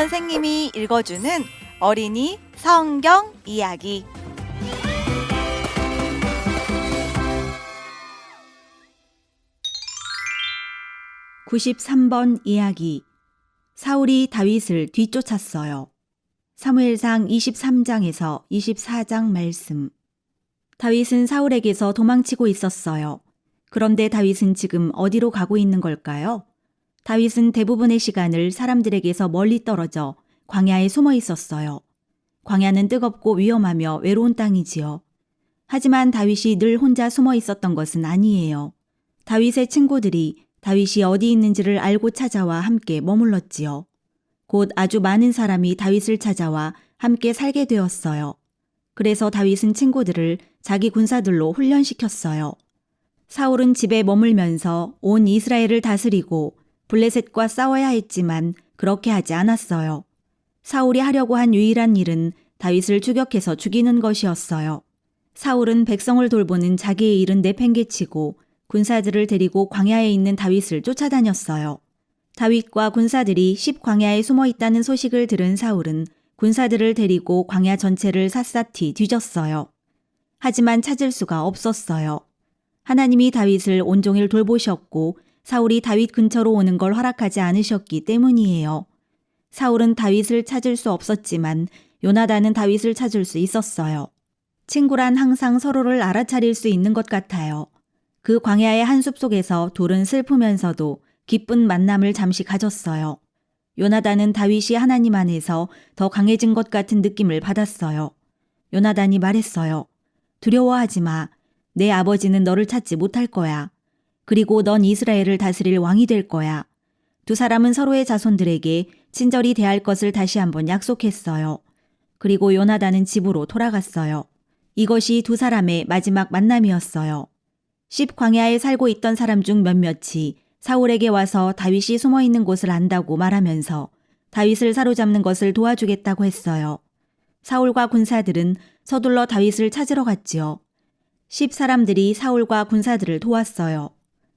선생님이 읽어주는 어린이 성경 이야기. (93번) 이야기. 사울이 다윗을 뒤쫓았어요. 사무엘상 23장에서 24장 말씀. 다윗은 사울에게서 도망치고 있었어요. 그런데 다윗은 지금 어디로 가고 있는 걸까요? 다윗은 대부분의 시간을 사람들에게서 멀리 떨어져 광야에 숨어 있었어요. 광야는 뜨겁고 위험하며 외로운 땅이지요. 하지만 다윗이 늘 혼자 숨어 있었던 것은 아니에요. 다윗의 친구들이 다윗이 어디 있는지를 알고 찾아와 함께 머물렀지요. 곧 아주 많은 사람이 다윗을 찾아와 함께 살게 되었어요. 그래서 다윗은 친구들을 자기 군사들로 훈련시켰어요. 사울은 집에 머물면서 온 이스라엘을 다스리고 블레셋과 싸워야 했지만 그렇게 하지 않았어요. 사울이 하려고 한 유일한 일은 다윗을 추격해서 죽이는 것이었어요. 사울은 백성을 돌보는 자기의 일은 내팽개치고 군사들을 데리고 광야에 있는 다윗을 쫓아다녔어요. 다윗과 군사들이 십광야에 숨어 있다는 소식을 들은 사울은 군사들을 데리고 광야 전체를 샅샅이 뒤졌어요. 하지만 찾을 수가 없었어요. 하나님이 다윗을 온종일 돌보셨고 사울이 다윗 근처로 오는 걸 허락하지 않으셨기 때문이에요. 사울은 다윗을 찾을 수 없었지만 요나단은 다윗을 찾을 수 있었어요. 친구란 항상 서로를 알아차릴 수 있는 것 같아요. 그 광야의 한 숲속에서 둘은 슬프면서도 기쁜 만남을 잠시 가졌어요. 요나단은 다윗이 하나님 안에서 더 강해진 것 같은 느낌을 받았어요. 요나단이 말했어요. 두려워하지 마. 내 아버지는 너를 찾지 못할 거야. 그리고 넌 이스라엘을 다스릴 왕이 될 거야. 두 사람은 서로의 자손들에게 친절히 대할 것을 다시 한번 약속했어요. 그리고 요나단은 집으로 돌아갔어요. 이것이 두 사람의 마지막 만남이었어요. 십광야에 살고 있던 사람 중 몇몇이 사울에게 와서 다윗이 숨어 있는 곳을 안다고 말하면서 다윗을 사로잡는 것을 도와주겠다고 했어요. 사울과 군사들은 서둘러 다윗을 찾으러 갔지요. 10사람들이 사울과 군사들을 도왔어요.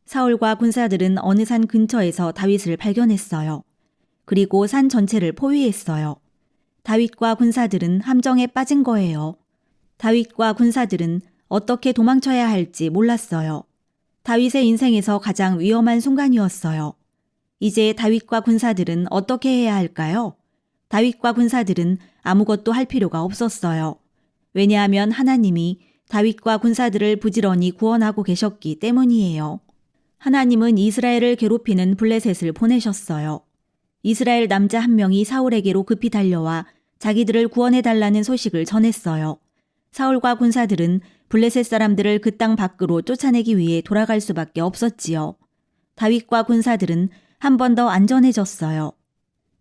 사울과 군사들은 어느 산 근처에서 다윗을 발견했어요. 그리고 산 전체를 포위했어요. 다윗과 군사들은 함정에 빠진 거예요. 다윗과 군사들은 어떻게 도망쳐야 할지 몰랐어요. 다윗의 인생에서 가장 위험한 순간이었어요. 이제 다윗과 군사들은 어떻게 해야 할까요? 다윗과 군사들은 아무것도 할 필요가 없었어요. 왜냐하면 하나님이 다윗과 군사들을 부지런히 구원하고 계셨기 때문이에요. 하나님은 이스라엘을 괴롭히는 블레셋을 보내셨어요. 이스라엘 남자 한 명이 사울에게로 급히 달려와 자기들을 구원해달라는 소식을 전했어요. 사울과 군사들은 블레셋 사람들을 그 땅 밖으로 쫓아내기 위해 돌아갈 수밖에 없었지요. 다윗과 군사들은 한 번 더 안전해졌어요.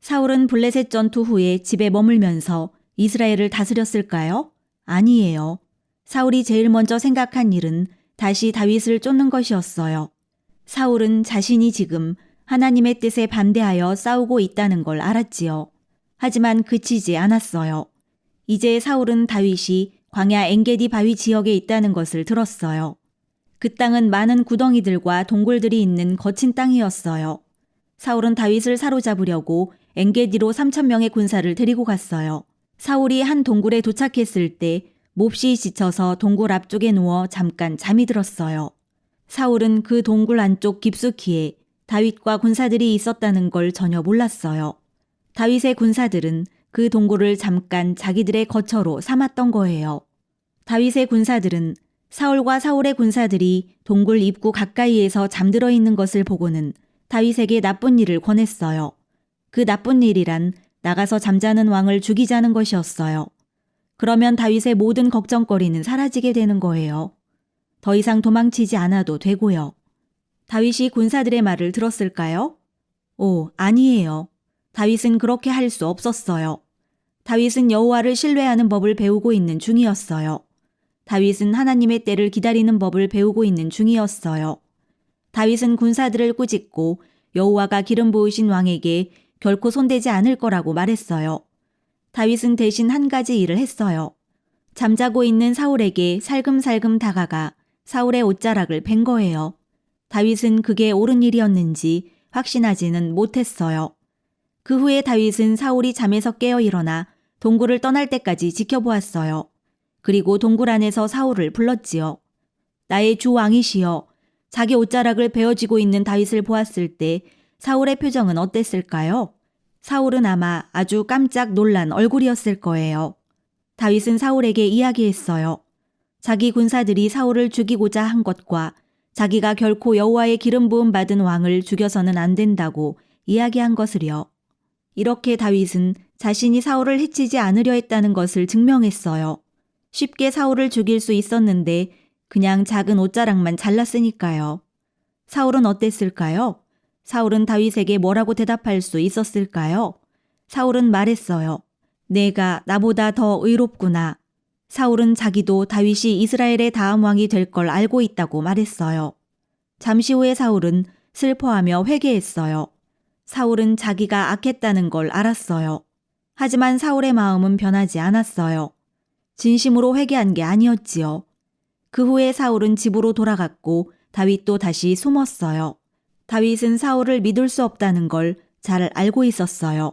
사울은 블레셋 전투 후에 집에 머물면서 이스라엘을 다스렸을까요? 아니에요. 사울이 제일 먼저 생각한 일은 다시 다윗을 쫓는 것이었어요. 사울은 자신이 지금 하나님의 뜻에 반대하여 싸우고 있다는 걸 알았지요. 하지만 그치지 않았어요. 이제 사울은 다윗이 광야 엔게디 바위 지역에 있다는 것을 들었어요. 그 땅은 많은 구덩이들과 동굴들이 있는 거친 땅이었어요. 사울은 다윗을 사로잡으려고 엔게디로 3,000명의 군사를 데리고 갔어요. 사울이 한 동굴에 도착했을 때 몹시 지쳐서 동굴 앞쪽에 누워 잠깐 잠이 들었어요. 사울은 그 동굴 안쪽 깊숙이에 다윗과 군사들이 있었다는 걸 전혀 몰랐어요. 다윗의 군사들은 그 동굴을 잠깐 자기들의 거처로 삼았던 거예요. 다윗의 군사들은 사울과 사울의 군사들이 동굴 입구 가까이에서 잠들어 있는 것을 보고는 다윗에게 나쁜 일을 권했어요. 그 나쁜 일이란 나가서 잠자는 왕을 죽이자는 것이었어요. 그러면 다윗의 모든 걱정거리는 사라지게 되는 거예요. 더 이상 도망치지 않아도 되고요. 다윗이 군사들의 말을 들었을까요? 오, 아니에요. 다윗은 그렇게 할 수 없었어요. 다윗은 여호와를 신뢰하는 법을 배우고 있는 중이었어요. 다윗은 하나님의 때를 기다리는 법을 배우고 있는 중이었어요. 다윗은 군사들을 꾸짖고 여호와가 기름 부으신 왕에게 결코 손대지 않을 거라고 말했어요. 다윗은 대신 한 가지 일을 했어요. 잠자고 있는 사울에게 살금살금 다가가 사울의 옷자락을 벤 거예요. 다윗은 그게 옳은 일이었는지 확신하지는 못했어요. 그 후에 다윗은 사울이 잠에서 깨어 일어나 동굴을 떠날 때까지 지켜보았어요. 그리고 동굴 안에서 사울을 불렀지요. 나의 주 왕이시여. 자기 옷자락을 베어쥐고 있는 다윗을 보았을 때 사울의 표정은 어땠을까요? 사울은 아마 아주 깜짝 놀란 얼굴이었을 거예요. 다윗은 사울에게 이야기했어요. 자기 군사들이 사울을 죽이고자 한 것과 자기가 결코 여호와의 기름 부음 받은 왕을 죽여서는 안 된다고 이야기한 것을요. 이렇게 다윗은 자신이 사울을 해치지 않으려 했다는 것을 증명했어요. 쉽게 사울을 죽일 수 있었는데 그냥 작은 옷자락만 잘랐으니까요. 사울은 어땠을까요? 사울은 다윗에게 뭐라고 대답할 수 있었을까요? 사울은 말했어요. 내가 나보다 더 의롭구나. 사울은 자기도 다윗이 이스라엘의 다음 왕이 될 걸 알고 있다고 말했어요. 잠시 후에 사울은 슬퍼하며 회개했어요. 사울은 자기가 악했다는 걸 알았어요. 하지만 사울의 마음은 변하지 않았어요. 진심으로 회개한 게 아니었지요. 그 후에 사울은 집으로 돌아갔고 다윗도 다시 숨었어요. 다윗은 사울을 믿을 수 없다는 걸 잘 알고 있었어요.